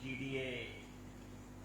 GDA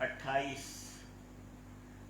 28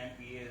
MPs,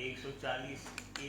140A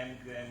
MQM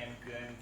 MQM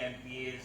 MPs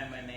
MNA,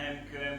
MQM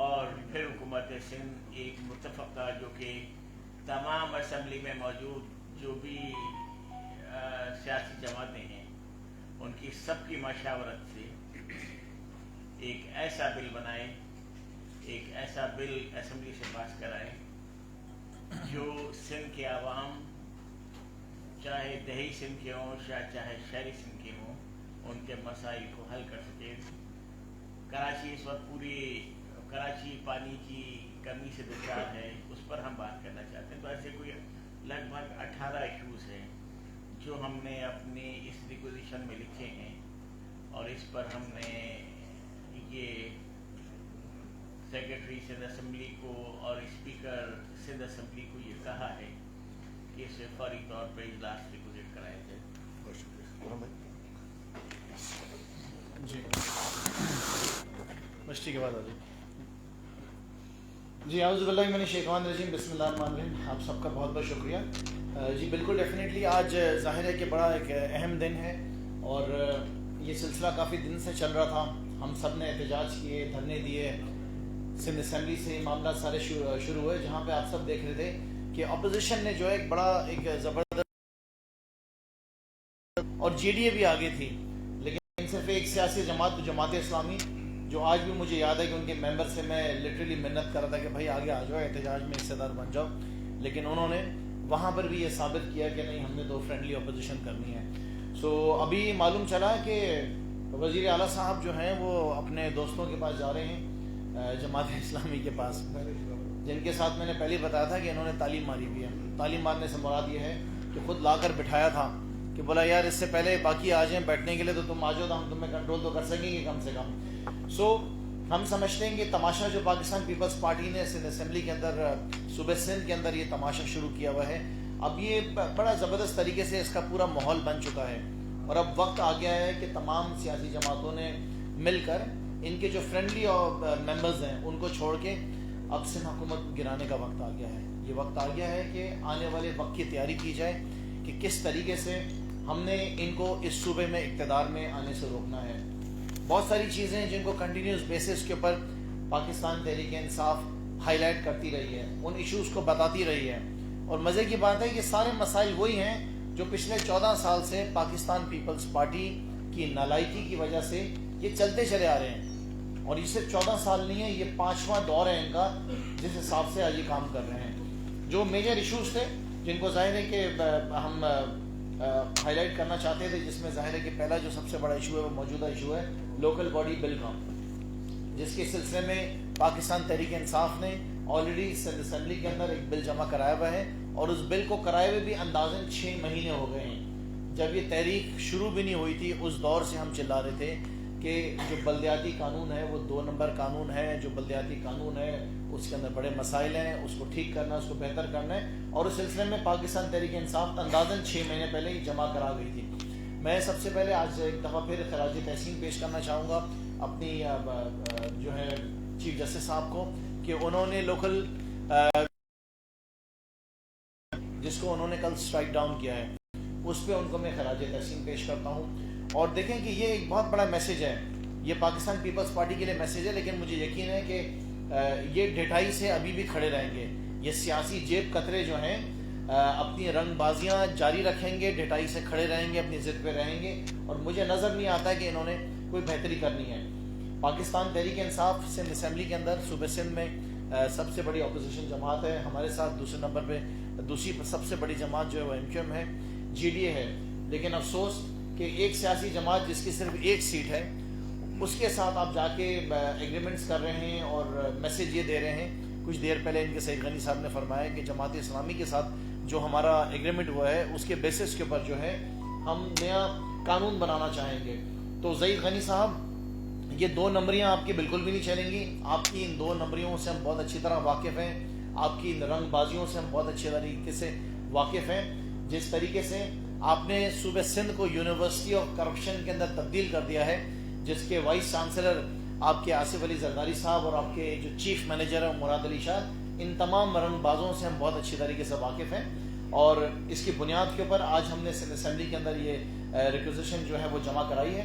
اور پھر حکومت سندھ ایک متفقہ جو کہ تمام اسمبلی میں موجود جو بھی سیاسی جماعتیں ہیں ان کی سب کی مشاورت سے ایک ایسا بل بنائے، ایک ایسا بل اسمبلی سے پاس کرائے جو سندھ کے عوام، چاہے دیہی سندھ کے ہوں چاہے شہری سندھ کے ہوں، ان کے مسائل کو حل کر سکے۔ کراچی اس وقت کراچی پانی کی کمی سے دوچار ہے، اس پر ہم بات کرنا چاہتے ہیں۔ تو ایسے کوئی لگ بھگ 18 ایشوز ہیں جو ہم نے اپنی اس ریکوزیشن میں لکھے ہیں، اور اس پر ہم نے یہ سیکرٹری سندھ اسمبلی کو اور اسپیکر سندھ اسمبلی کو یہ کہا ہے کہ اسے فوری طور پر اجلاس ریگولیٹ کرایا جائے۔ بہت شکریہ جی مشتی کے بعد آ جائیں۔ جی اعوذ باللہ من الشیطان الرجیم، بسم اللہ الرحمن الرحیم۔ آپ سب کا بہت بہت شکریہ۔ جی بالکل ڈیفینیٹلی آج ظاہر ہے کہ بڑا ایک اہم دن ہے، اور یہ سلسلہ کافی دن سے چل رہا تھا۔ ہم سب نے احتجاج کیے، دھرنے دیے، سندھ اسمبلی سے معاملات سارے شروع ہوئے، جہاں پہ آپ سب دیکھ رہے تھے کہ اپوزیشن نے جو ہے ایک بڑا ایک زبردست، اور جے ڈی اے بھی آگے تھی، لیکن صرف ایک سیاسی جماعت جماعت اسلامی، جو آج بھی مجھے یاد ہے کہ ان کے ممبر سے میں لٹرلی منت کر رہا تھا کہ بھائی آگے آ جاؤ، احتجاج میں حصہ دار بن جاؤ، لیکن انہوں نے وہاں پر بھی یہ ثابت کیا کہ نہیں، ہم نے تو فرینڈلی اپوزیشن کرنی ہے۔ سو ابھی معلوم چلا کہ وزیر اعلیٰ صاحب جو ہیں وہ اپنے دوستوں کے پاس جا رہے ہیں، جماعت اسلامی کے پاس، جن کے ساتھ میں نے پہلے بتایا تھا کہ انہوں نے تعلیم ماری ہوئی ہے۔ تعلیم مارنے سے مراد یہ ہے کہ خود لا کر بٹھایا تھا کہ بولا یار اس سے پہلے باقی آ جائیں بیٹھنے کے لیے تو تم آ جاؤ، تو ہم تمہیں کنٹرول تو کر سکیں گے کم سے کم۔ سو ہم سمجھتے ہیں کہ تماشا جو پاکستان پیپلز پارٹی نے سندھ اسمبلی کے اندر، صوبے سندھ کے اندر یہ تماشا شروع کیا ہوا ہے، اب یہ بڑا زبردست طریقے سے اس کا پورا ماحول بن چکا ہے، اور اب وقت آ گیا ہے کہ تمام سیاسی جماعتوں نے مل کر ان کے جو فرینڈلی ممبرز ہیں ان کو چھوڑ کے اب سندھ حکومت گرانے کا وقت آ گیا ہے۔ یہ وقت آ گیا ہے کہ آنے والے وقت کی تیاری کی جائے کہ کس طریقے سے ہم نے ان کو اس صوبے میں اقتدار میں آنے سے روکنا ہے۔ بہت ساری چیزیں ہیں جن کو کنٹینیوس بیسس کے اوپر پاکستان تحریک انصاف ہائی لائٹ کرتی رہی ہے، ان ایشوز کو بتاتی رہی ہے، اور مزے کی بات ہے کہ سارے مسائل وہی ہیں جو پچھلے 14 سال سے پاکستان پیپلز پارٹی کی نالائکی کی وجہ سے یہ چلتے چلے آ رہے ہیں، اور یہ صرف 14 سال نہیں ہے، یہ 5واں دور ہے ان کا جس حساب سے آج یہ کام کر رہے ہیں۔ جو میجر ایشوز تھے جن کو ظاہر ہے کہ ہم ہائی لائٹ کرنا چاہتے تھے، جس میں ظاہر ہے کہ پہلا جو سب سے بڑا ایشو ہے وہ موجودہ ایشو ہے لوکل باڈی بل کا، جس کے سلسلے میں پاکستان تحریک انصاف نے آلریڈی سندھ اسمبلی کے اندر ایک بل جمع کرایا ہوا ہے، اور اس بل کو کرائے ہوئے بھی اندازاً 6 مہینے ہو گئے ہیں۔ جب یہ تحریک شروع بھی نہیں ہوئی تھی اس دور سے ہم چلا رہے تھے کہ جو بلدیاتی قانون ہے وہ 2 نمبر قانون ہے، جو بلدیاتی قانون ہے اس کے اندر بڑے مسائل ہیں، اس کو ٹھیک کرنا، اس کو بہتر کرنا ہے، اور اس سلسلے میں پاکستان تحریک انصاف اندازاً 6 مہینے پہلے ہی جمع کرا گئی تھی۔ میں سب سے پہلے آج ایک دفعہ پھر خراج تحسین پیش کرنا چاہوں گا اپنی جو ہے چیف جسٹس صاحب کو کہ انہوں نے لوکل جس کو انہوں نے کل اسٹرائک ڈاؤن کیا ہے اس پہ ان کو میں خراج تحسین پیش کرتا ہوں، اور دیکھیں کہ یہ ایک بہت بڑا میسیج ہے، یہ پاکستان پیپلز پارٹی کے لیے میسیج ہے، لیکن مجھے یقین ہے کہ یہ ڈٹائی سے ابھی بھی کھڑے رہیں گے۔ یہ سیاسی جیب کترے جو ہیں اپنی رنگ بازیاں جاری رکھیں گے، ڈٹائی سے کھڑے رہیں گے، اپنی ضد پہ رہیں گے، اور مجھے نظر نہیں آتا کہ انہوں نے کوئی بہتری کرنی ہے۔ پاکستان تحریک انصاف سندھ اسمبلی کے اندر صوبے سندھ میں سب سے بڑی اپوزیشن جماعت ہے، ہمارے ساتھ دوسرے نمبر پہ دوسری سب سے بڑی جماعت جو ہے وہ MQM ہے، GDA ہے، لیکن افسوس کہ ایک سیاسی جماعت جس کی صرف ایک سیٹ ہے اس کے ساتھ آپ جا کے ایگریمنٹس کر رہے ہیں اور میسیج یہ دے رہے ہیں۔ کچھ دیر پہلے ان کے سید غنی صاحب نے فرمایا کہ جماعت اسلامی کے ساتھ جو ہمارا ایگریمنٹ ہوا ہے اس کے بیسس کے اوپر جو ہے ہم نیا قانون بنانا چاہیں گے۔ تو زید غنی صاحب، یہ 2 نمبریاں آپ کی بالکل بھی نہیں چلیں گی، آپ کی ان 2 نمبریوں سے ہم بہت اچھی طرح واقف ہیں، آپ کی ان رنگ بازیوں سے ہم بہت اچھے طریقے سے واقف ہیں۔ جس طریقے سے آپ نے صوبے سندھ کو یونیورسٹی آف کرپشن کے اندر تبدیل کر دیا ہے، جس کے وائس چانسلر آپ کے آصف علی زرداری صاحب اور آپ کے جو چیف مینیجر ہیں مراد علی شاہ، ان تمام رنگ بازوں سے ہم بہت اچھی طریقے سے واقف ہیں، اور اس کی بنیاد کے اوپر آج ہم نے سندھ اسمبلی کے اندر یہ ریکوزیشن جو ہے وہ جمع کرائی ہے۔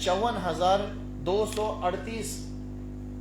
54,238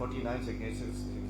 49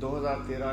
2013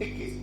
21,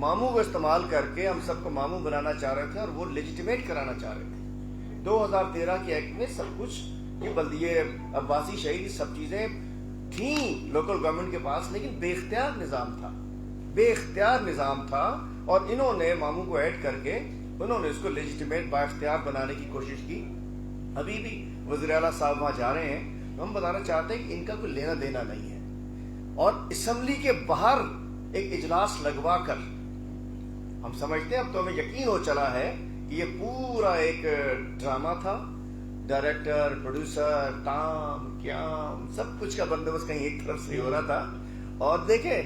ماموں کو استعمال کر کے ہم سب کو ماموں بنانا چاہ رہے تھے اور وہ لیجیٹیمیٹ کرانا چاہ رہے تھے. 2013 کے ایکٹ میں سب کچھ یہ بلدیے عباسی شہید سب چیزیں تھیں لوکل گورنمنٹ کے پاس, لیکن بے اختیار نظام تھا اور انہوں نے ماموں کو ایڈ کر کے انہوں نے اس کو لیجیٹیمیٹ با اختیار بنانے کی کوشش کی. ابھی بھی وزیر اعلیٰ صاحب وہاں جا رہے ہیں, ہم بتانا چاہتے ہیں کہ ان کا کوئی لینا دینا نہیں ہے. اور اسمبلی کے باہر ایک اجلاس لگوا کر ہم سمجھتے ہیں, اب تو ہمیں یقین ہو چلا ہے کہ یہ پورا ایک ڈرامہ تھا. ڈائریکٹر, پروڈیوسر, تام قیام سب کچھ کا بندوبست کہیں ایک طرف سے ہو رہا تھا. اور دیکھیں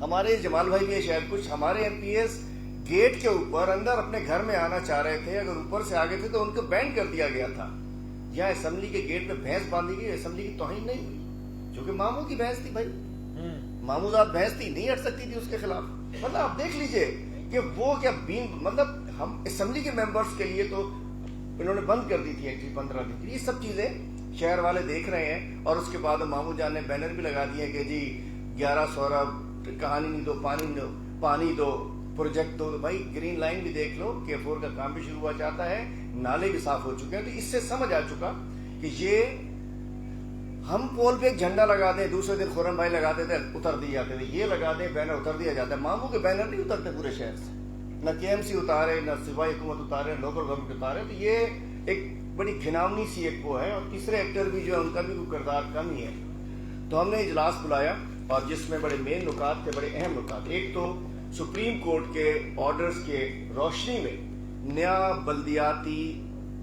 ہمارے جمال بھائی بھی شاید کچھ ہمارے ایم پی ایس گیٹ کے اوپر اندر اپنے گھر میں آنا چاہ رہے تھے, اگر اوپر سے آگے تھے تو ان کو بین کر دیا گیا تھا. یہاں اسمبلی کے گیٹ پہ بھینس باندھی گئی, اسمبلی کی توہین نہیں ہوئی کیونکہ ماموں کی بھینس تھی. بھائی ماموزاد بھینس تھی, نہیں ہٹ سکتی تھی اس کے خلاف. مطلب آپ دیکھ لیجئے کہ وہ کیا مطلب ہم اسمبلی کے ممبرس کے لیے تو انہوں نے بند کر دی تھی ایکچولی 15 دن کی. یہ سب چیزیں شہر والے دیکھ رہے ہیں. اور اس کے بعد ماموں جان نے بینر بھی لگا دیے کہ جی 1100 ارب کہانی نہیں دو, پانی دو, پروجیکٹ دو. بھائی گرین لائن بھی دیکھ لو, K4 کا کام بھی شروع ہوا جاتا ہے, نالے بھی صاف ہو چکے ہیں. تو اس سے سمجھ آ چکا کہ یہ ہم پول پہ ایک جھنڈا لگا دیں, دوسرے دن خورم بھائی لگاتے تھے, اتر دیے جاتے تھے. یہ لگا دیں بینر, اتر دیا جاتا ہے. ماموں کے بینر نہیں اترتے پورے شہر سے, نہ KMC اتارے, نہ صوبائی حکومت اتارے, لوکل گورنمنٹ اتارے. تو یہ ایک بڑی گھناونی سی ایک وہ ہے. اور تیسرے ایکٹر بھی جو ہے ان کا بھی کوئی کردار کم ہی ہے. تو ہم نے اجلاس بلایا اور جس میں بڑے مین نکات تھے, بڑے اہم نکات. ایک تو سپریم کورٹ کے آرڈرز کے روشنی میں نیا بلدیاتی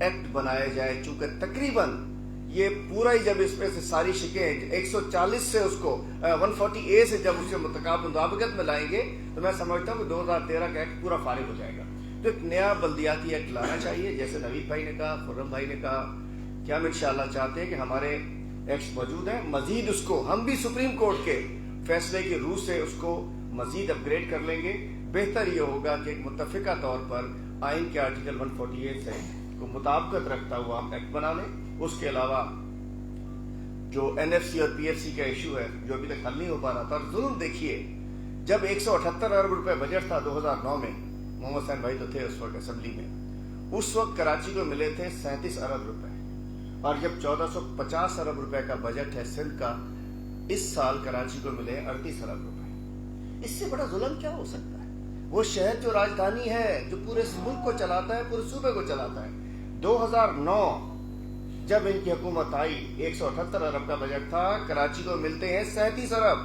ایکٹ بنایا جائے, چونکہ تقریباً یہ پورا ہی جب اس میں سے ساری شکیں 140 سے اس کو 140A سے جب اس کے مطابقت میں لائیں گے تو میں سمجھتا ہوں کہ 2013 کا ایکٹ پورا فارغ ہو جائے گا. تو ایک نیا بلدیاتی ایکٹ لانا چاہیے, جیسے نوید بھائی نے کہا, خرم بھائی نے کہا کہ ہم انشاءاللہ چاہتے ہیں کہ ہمارے ایکٹس موجود ہیں. مزید اس کو ہم بھی سپریم کورٹ کے فیصلے کی روح سے اس کو مزید اپ گریڈ کر لیں گے. بہتر یہ ہوگا کہ ایک متفقہ طور پر آئین کے آرٹیکل 148 سے کو مطابقت رکھتا ہوا ہم ایکٹ بنا لیں. اس کے علاوہ جو NFC اور PFC کا ایشو ہے جو ابھی تک حل نہیں ہو پا رہا تھا. اور ظلم دیکھیے, جب 178 ارب روپے بجٹ تھا 2009 میں, محمد حسین بھائی تو تھے اس وقت اسمبلی میں, اس وقت کراچی کو ملے تھے 37 ارب روپے. اور جب 1450 ارب روپے کا بجٹ ہے سندھ کا, اس سال کراچی کو ملے 38 ارب روپے. اس سے بڑا ظلم کیا ہو سکتا ہے؟ وہ شہر جو راجدھانی ہے, جو پورے ملک کو چلاتا ہے, پورے صوبے کو چلاتا ہے. 2009 جب ان کی حکومت آئی 178 ارب کا بجٹ تھا, کراچی کو ملتے ہیں 37 ارب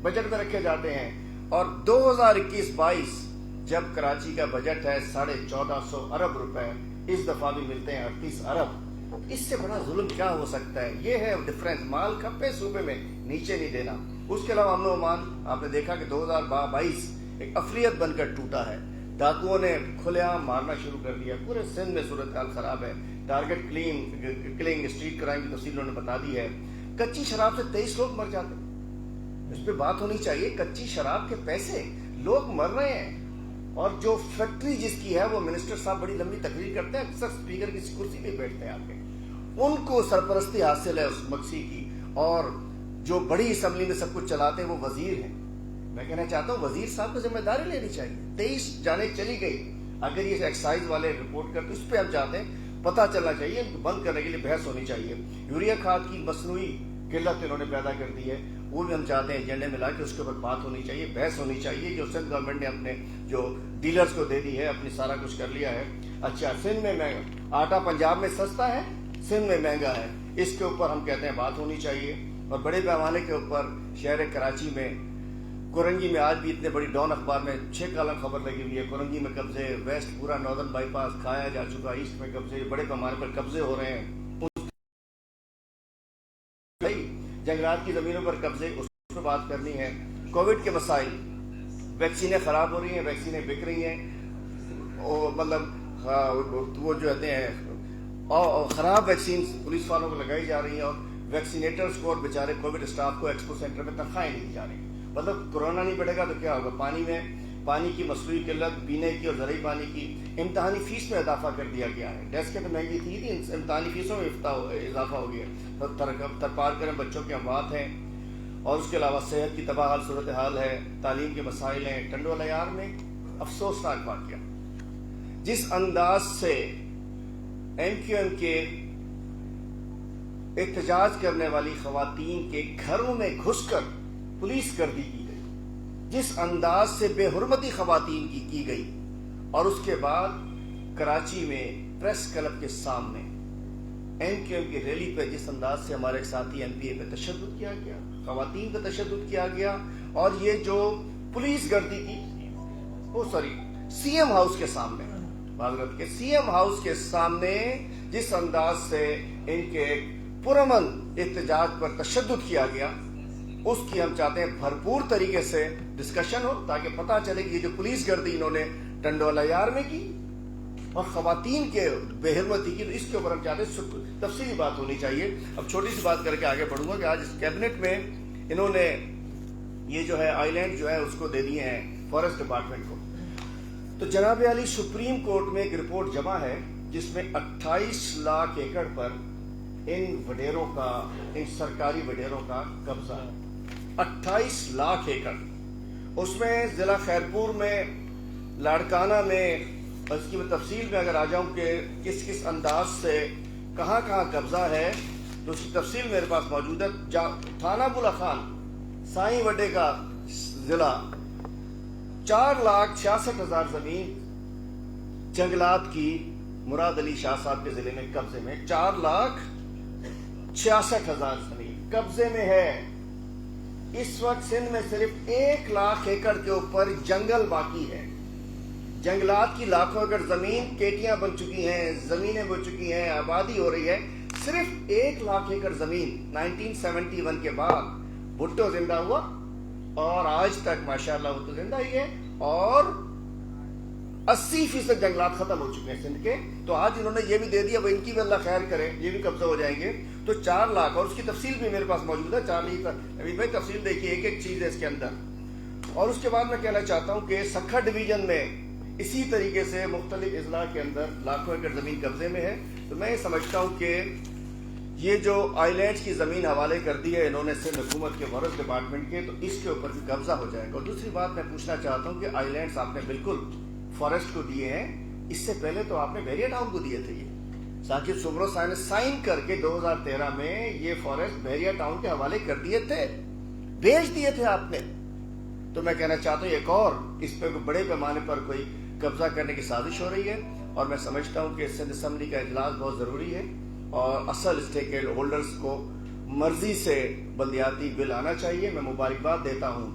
بجٹ میں رکھے جاتے ہیں. اور 2021-22 جب کراچی کا بجٹ ہے 1450 ارب روپے, اس دفعہ بھی ملتے ہیں 38 ارب. اس سے بڑا ظلم کیا ہو سکتا ہے؟ یہ ہے ڈفرینس. مال کھپے صوبے میں, نیچے نہیں دینا. اس کے علاوہ امن و امان آپ نے دیکھا کہ 2022 ایک اقلیت بن کر ٹوٹا ہے. ڈاکوؤں نے کھلے عام مارنا شروع کر دیا. پورے سندھ میں صورتحال خراب ہے. ٹارگٹ کلنگ, اسٹریٹ کرائم کی تفصیل انہوں نے بتا دی ہے. کچی شراب سے 23 لوگ مر جاتے ہیں. اس پہ بات ہونی چاہیے. کچی شراب کے پیسے, لوگ مر رہے ہیں. اور جو فیکٹری جس کی ہے وہ منسٹر صاحب بڑی لمبی تقریر کرتے ہیں, اکثر اسپیکر کی کرسی پہ بیٹھتے ہیں آ کے. ان کو سرپرستی حاصل ہے اس مکسی کی. اور جو بڑی اسمبلی میں سب کچھ چلاتے ہیں وہ وزیر ہیں. میں کہنا چاہتا ہوں وزیر صاحب کو ذمہ داری لینی چاہیے. 23 جانیں چلی گئی. اگر یہ ایکسائز والے رپورٹ کرتے اس پہ ہم چاہتے ہیں پتہ چلنا چاہیے. ان کو بند کرنے کے لیے بحث ہونی چاہیے. یوریا کھاد کی مصنوعی قلت انہوں نے پیدا کر دی ہے, وہ بھی ہم چاہتے ہیں ایجنڈے میں لا کے اس کے اوپر بات ہونی چاہیے, بحث ہونی چاہیے. جو سندھ گورنمنٹ نے اپنے جو ڈیلرز کو دے دی ہے, اپنی سارا کچھ کر لیا ہے. اچھا, سندھ میں مہنگا آٹا پنجاب میں سستا ہے, سندھ میں مہنگا ہے. اس کے اوپر ہم کہتے ہیں بات ہونی چاہیے. اور بڑے پیمانے کے اوپر شہر کراچی میں کورنگی میں آج بھی اتنے بڑی ڈان اخبار میں 6 کالم خبر لگی ہوئی ہے. کورنگی میں قبضے, ویسٹ پورا ناردرن بائی پاس کھایا جا چکا, ایسٹ میں قبضے, بڑے پیمانے پر قبضے ہو رہے ہیں. جنگلات کی زمینوں پر قبضے, اس پہ بات کرنی ہے. کووڈ کے مسائل, ویکسینیں خراب ہو رہی ہیں, ویکسینیں بک رہی ہیں, مطلب وہ جو کہتے ہیں خراب ویکسین پولیس والوں کو لگائی جا رہی ہیں. اور ویکسینیٹرز کو اور بیچارے کووڈ اسٹاف کو ایکسپو سینٹر میں تنخواہیں نہیں دی جا رہی. مطلب کورونا نہیں بڑھے گا تو کیا ہوگا؟ پانی میں پانی کی مصنوعی قلت, پینے کی اور زرعی پانی کی. امتحانی فیس میں اضافہ کر دیا گیا ہے. ڈیسکیں تو مہنگی تھی, امتحانی فیسوں میں اضافہ ہو گیا. ترپار کریں بچوں کے اموات ہیں. اور اس کے علاوہ صحت کی تباہ حال صورتحال ہے, تعلیم کے مسائل ہیں. ٹنڈو لیار میں افسوسناک واقعہ جس انداز سے ایم کیو ایم کے احتجاج کرنے والی خواتین کے گھروں میں گھس کر پولیس گردی کی گئی، جس انداز سے بے حرمتی خواتین کی گئی، اور اس کے بعد کراچی میں پریس کلب کے سامنے ایم کیو ایم کی ریلی پہ جس انداز سے ہمارے ایک ساتھی ایم پی اے پہ تشدد کیا گیا، خواتین پہ تشدد کیا گیا، اور یہ جو پولیس گردی کی سی ایم ہاؤس کے سامنے، معذرت کے سی ایم ہاؤس کے سامنے جس انداز سے ان کے پرامن احتجاج پر تشدد کیا گیا، اس کی ہم چاہتے ہیں بھرپور طریقے سے ڈسکشن ہو، تاکہ پتہ چلے کہ یہ جو پولیس گردی انہوں نے ٹنڈوالہ یار میں کی اور خواتین کے بے حرمتی کی، تو اس کے اوپر ہم چاہتے ہیں تفصیلی بات ہونی چاہیے۔ اب چھوٹی سی بات کر کے آگے بڑھوں گا کہ آج اس کیبنٹ میں انہوں نے یہ جو ہے آئی لینڈ جو ہے اس کو دے دیے ہیں فارسٹ ڈپارٹمنٹ کو۔ تو جناب عالی سپریم کورٹ میں ایک رپورٹ جمع ہے جس میں 28 لاکھ ایکڑ پر ان وڈیروں کا، ان سرکاری وڈیروں کا قبضہ ہے، 28 لاکھ ایکڑ۔ اس میں ضلع خیرپور میں، لاڑکانہ میں، اس کی تفصیل میں اگر آ جاؤں کہ کس کس انداز سے کہاں کہاں قبضہ ہے، تو اس کی تفصیل میرے پاس موجود ہے۔ تھانہ بلا خان سائیں وڈے کا ضلع 4,66,000 زمین جنگلات کی مراد علی شاہ صاحب کے ضلع میں قبضے میں، 4,66,000 زمین قبضے میں ہے۔ اس وقت سندھ میں صرف 1 لاکھ ایکڑ کے اوپر جنگل باقی ہے، جنگلات کی لاکھوں ایکڑ زمین کیٹیاں بن چکی ہیں، زمینیں بن چکی ہیں، آبادی ہو رہی ہے۔ صرف 1 لاکھ ایکڑ زمین 1971 کے بعد بھٹو زندہ ہوا اور آج تک ماشاءاللہ وہ تو زندہ ہی ہے، اور 80% جنگلات ختم ہو چکے ہیں سندھ کے۔ تو آج انہوں نے یہ بھی دے دیا، وہ ان کی بھی اللہ خیر کرے، یہ بھی قبضہ ہو جائیں گے۔ تو 4 لاکھ، اور اس کی تفصیل بھی میرے پاس موجود ہے، 4 لاکھ ابھی بھائی تفصیل دیکھیے، ایک ایک چیز ہے اس کے اندر۔ اور اس کے بعد میں کہنا چاہتا ہوں کہ سکھا ڈویژن میں اسی طریقے سے مختلف اضلاع کے اندر لاکھوں ایکڑ زمین قبضے میں ہے۔ تو میں یہ سمجھتا ہوں کہ یہ جو آئی لینڈز کی زمین حوالے کر دی ہے انہوں نے سندھ حکومت کے فارسٹ ڈپارٹمنٹ کے، تو اس کے اوپر بھی قبضہ ہو جائے گا۔ اور دوسری بات میں پوچھنا چاہتا ہوں کہ آئی لینڈز آپ نے بالکل فارسٹ کو دیے ہیں، اس سے پہلے تو آپ نے بیریا ٹاؤن کو دیے تھے۔ یہ ثاقب سمرو صاحب نے سائن کر کے 2013 میں یہ فارسٹ بیریا ٹاؤن کے حوالے کر دیے تھے، بیچ دیے تھے آپ نے۔ تو میں کہنا چاہتا ہوں ایک اور اس پہ بڑے پیمانے پر کوئی قبضہ کرنے کی سازش ہو رہی ہے، اور میں سمجھتا ہوں کہ سندھ اسمبلی کا اجلاس بہت ضروری ہے، اور اصل اسٹیک ہولڈرز کو مرضی سے بلدیاتی بل آنا چاہیے۔ میں مبارکباد دیتا ہوں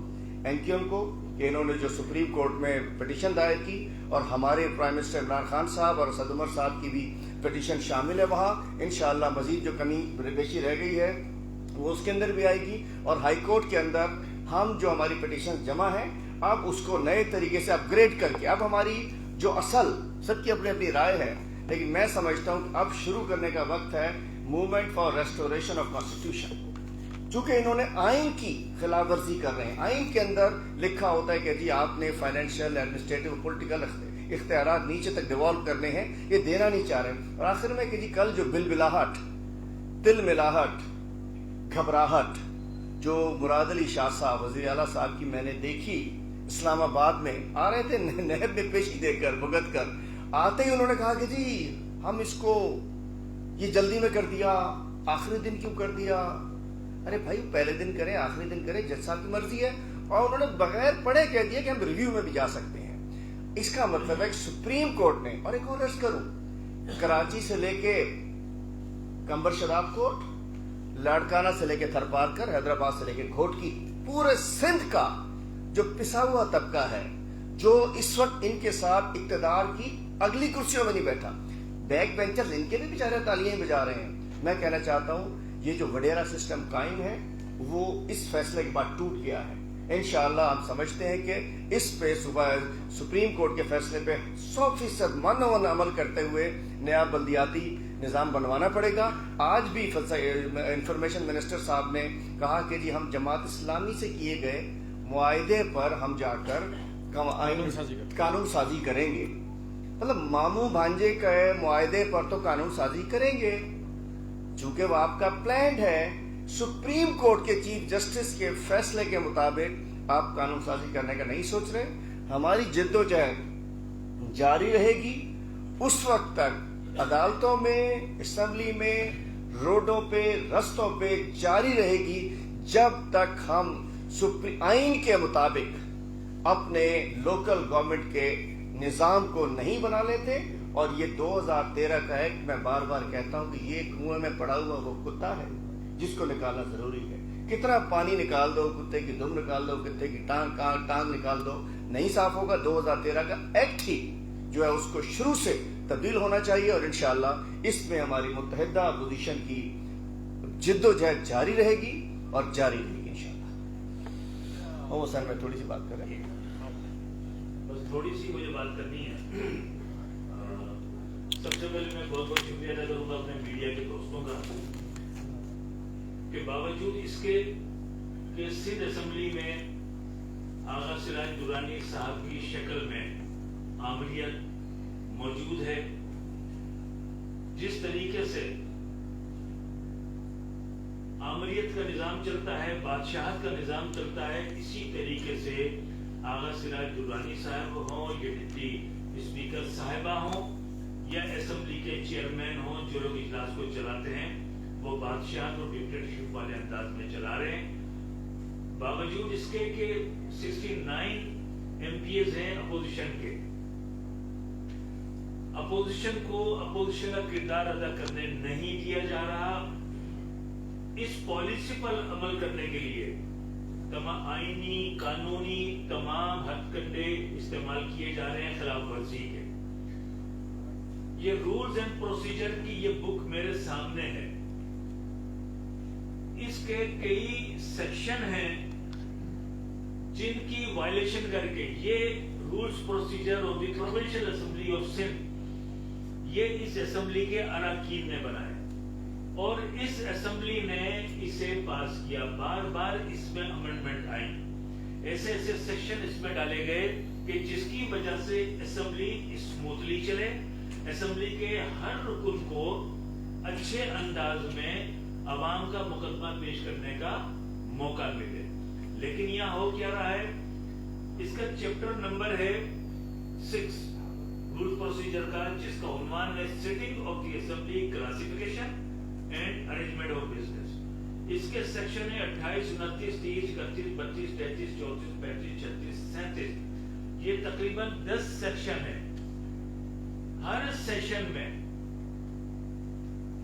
ایم کیو ایم کو کہ انہوں نے جو سپریم کورٹ میں پٹیشن دائر کی، اور ہمارے پرائم منسٹر عمران خان صاحب اور اسد عمر صاحب کی بھی پٹیشن شامل ہے وہاں۔ انشاءاللہ مزید جو کمی بیشی رہ گئی ہے وہ اس کے اندر بھی آئے گی، اور ہائی کورٹ کے اندر ہم جو ہماری پٹیشن جمع ہیں اب اس کو نئے طریقے سے اپ گریڈ کر کے، اب ہماری جو اصل سب کی اپنی اپنی رائے ہے، لیکن میں سمجھتا ہوں کہ اب شروع کرنے کا وقت ہے movement for restoration of constitution. چونکہ انہوں نے آئین کی خلاف ورزی کر رہے ہیں، آئین کے اندر لکھا ہوتا ہے کہ جی آپ نے فائنینشیل، ایڈمنسٹریٹو، پولیٹیکل اختیارات نیچے تک ڈیوالو کرنے ہیں، یہ دینا نہیں چاہ رہے ہیں۔ اور آخر میں کہ جی کل جو بل بلاہٹ، تل ملاہٹ، گھبراہٹ جو مراد علی شاہ صاحب وزیر اعلیٰ صاحب کی میں نے دیکھی، اسلام آباد میں آ رہے تھے نہر میں پیشی دے کر بھگت کر، آتے ہی انہوں نے کہا کہ جی ہم اس کو یہ جلدی میں کر دیا، آخری دن کیوں کر دیا؟ ارے بھائی پہلے دن کریں، آخری دن کریں، جج صاحب کی مرضی ہے۔ اور انہوں نے بغیر پڑھے کہہ دیا کہ ہم ریویو میں بھی جا سکتے ہیں۔ اس کا مطلب ہے کہ سپریم کورٹ نے، اور ایک اور عرض کروں، کراچی سے لے کے کمبر شداب کوٹ، لاڑکانہ سے لے کے تھرپارکر، حیدرآباد سے لے کے گھوٹکی، پورے سندھ کا جو پسا ہوا طبقہ ہے، جو اس وقت ان کے ساتھ اقتدار کی اگلی کرسیوں میں نہیں بیٹھا، بیک بینچرز ان کے بھی بیچارے تالیاں بجا رہے ہیں۔ میں کہنا چاہتا ہوں یہ جو وڈیرا سسٹم قائم ہے وہ اس فیصلے کے بعد ٹوٹ گیا ہے۔ انشاءاللہ ہم سمجھتے ہیں کہ اس پہ صبح سپریم کورٹ کے فیصلے پہ 100% من عمل کرتے ہوئے نیا بلدیاتی نظام بنوانا پڑے گا۔ آج بھی انفارمیشن منسٹر صاحب نے کہا کہ جی ہم جماعت اسلامی سے کیے گئے معاہدے پر ہم جا کر قانون سازی کریں گے۔ مطلب ماموں بھانجے کے معاہدے پر تو قانون سازی کریں گے، چونکہ وہ آپ کا پلانڈ ہے۔ سپریم کورٹ کے چیف جسٹس کے فیصلے کے مطابق آپ قانون سازی کرنے کا نہیں سوچ رہے۔ ہماری جدوجہد جاری رہے گی اس وقت تک، عدالتوں میں، اسمبلی میں، روڈوں پہ، رستوں پہ جاری رہے گی، جب تک ہم آئین کے مطابق اپنے لوکل گورنمنٹ کے نظام کو نہیں بنا لیتے۔ اور یہ 2013 کا ایکٹ، میں بار بار کہتا ہوں کہ یہ کنویں میں پڑا ہوا وہ کتا ہے جس کو نکالنا ضروری ہے۔ کتنا پانی نکال دو، کتے کی دم نکال دو، کتے کی ٹانگ نکال دو، نہیں صاف ہوگا۔ 2013 کا ایکٹ ہی جو ہے اس کو شروع سے تبدیل ہونا چاہیے، اور انشاءاللہ اس میں ہماری متحدہ اپوزیشن کی جد و جہد جاری رہے گی اور جاری رہے گی انشاءاللہ۔ وہ سر میں تھوڑی سی بات کر رہا ہوں، بس تھوڑی سی مجھے بات کرنی ہے۔ سب سے پہلے میں بہت بہت شکریہ ادا کروں گا اپنے میڈیا کے دوستوں کا کہ باوجود اس کے کہ سندھ اسمبلی میں آغا سراج درانی صاحب کی شکل میں آمریت موجود ہے، جس طریقے سے آمریت کا نظام چلتا ہے، بادشاہت کا نظام چلتا ہے، اسی طریقے سے آغا سراج درانی صاحب ہوں یا ڈپٹی اسپیکر صاحبہ ہوں یا اسمبلی کے چیئرمین ہوں، جو لوگ اجلاس کو چلاتے ہیں وہ بادشاہت اور ڈکٹیٹرشپ والے انداز میں چلا رہے ہیں۔ باوجود اس کے کہ 69 ایم پی ایز ہیں اپوزیشن کے، اپوزیشن کو اپوزیشن کا کردار ادا کرنے نہیں دیا جا رہا۔ اس پالیسی پر عمل کرنے کے لیے تمام آئینی قانونی تمام ہتھ کنڈے استعمال کیے جا رہے ہیں خلاف ورزی کے۔ یہ رولز اینڈ پروسیجر کی یہ بک میرے سامنے ہے، اس کے کئی سیکشن ہیں جن کی وائلیشن کر کے یہ rules procedure of the provincial assembly of Sindh یہ اس اسمبلی کے اراکین نے بنائے اور اس اسمبلی نے اسے پاس کیا۔ بار بار اس میں امینڈمنٹ آئی، ایسے ایسے سیکشن اس میں ڈالے گئے کہ جس کی وجہ سے اسمبلی اسموتھلی چلے، اسمبلی کے ہر رکن کو اچھے انداز میں عوام کا مقدمہ پیش کرنے کا موقع ملے۔ لیکن یہاں ہو کیا رہا ہے، اس کا چیپٹر نمبر ہے 6 رول پروسیجر کا، جس کا عنوان ہے sitting of the assembly classification and arrangement of business. اس کے سیکشن ہے 28، 29، 30، 31، 32، 33، 34، 35، 36، 37۔ یہ تقریباً 10 سیکشن ہے۔ ہر سیشن میں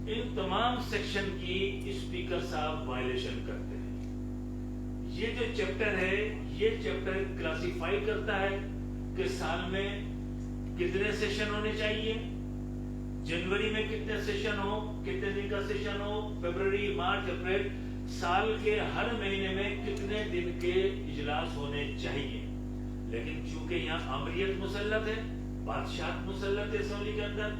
ان تمام سیکشن کی اسپیکر صاحب وائلیشن کرتے ہیں۔ یہ جو چیپٹر ہے، یہ چیپٹر کلاسیفائی کرتا ہے کہ سال میں کتنے سیشن ہونے چاہیے، جنوری میں کتنے سیشن ہو، کتنے دن کا سیشن ہو، فروری، مارچ، اپریل، سال کے ہر مہینے میں کتنے دن کے اجلاس ہونے چاہیے۔ لیکن چونکہ یہاں آمریت مسلط ہے، بادشاہت مسلط ہے اسمبلی کے اندر،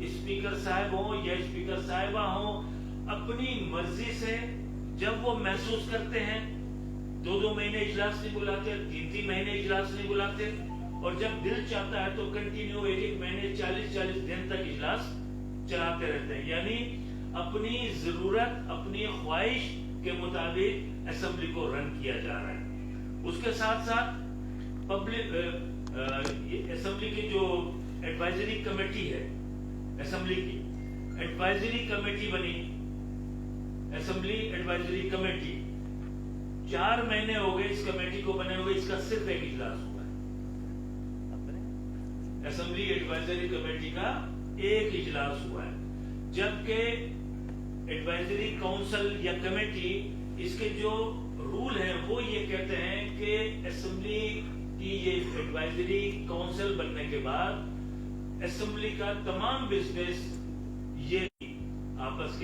اسپیکر صاحب ہوں یا اسپیکر صاحبہ ہوں اپنی مرضی سے جب وہ محسوس کرتے ہیں 2 مہینے اجلاس نہیں بلاتے، 3 مہینے اجلاس نہیں بلاتے، اور جب دل چاہتا ہے تو کنٹینیو 1 مہینے 40 دن تک اجلاس چلاتے رہتے ہیں۔ یعنی اپنی ضرورت، اپنی خواہش کے مطابق اسمبلی کو رن کیا جا رہا ہے۔ اس کے ساتھ ساتھ پبلک اسمبلی کی جو ایڈوائزری کمیٹی ہے، اسمبلی کی ایڈوائزری کمیٹی بنی، اسمبلی ایڈوائزری کمیٹی 4 مہینے ہو گئے اس کمیٹی کو بنے ہوئے، اس کا صرف ایک اجلاس ہوا ہے۔ اسمبلی ایڈوائزری کمیٹی کا ایک اجلاس ہوا ہے، جبکہ ایڈوائزری کونسل یا کمیٹی اس کے جو رول ہیں وہ یہ کہتے ہیں کہ اسمبلی کی یہ ایڈوائزری کونسل بننے کے بعد اسمبلی کا تمام بزنس یہ آپس کے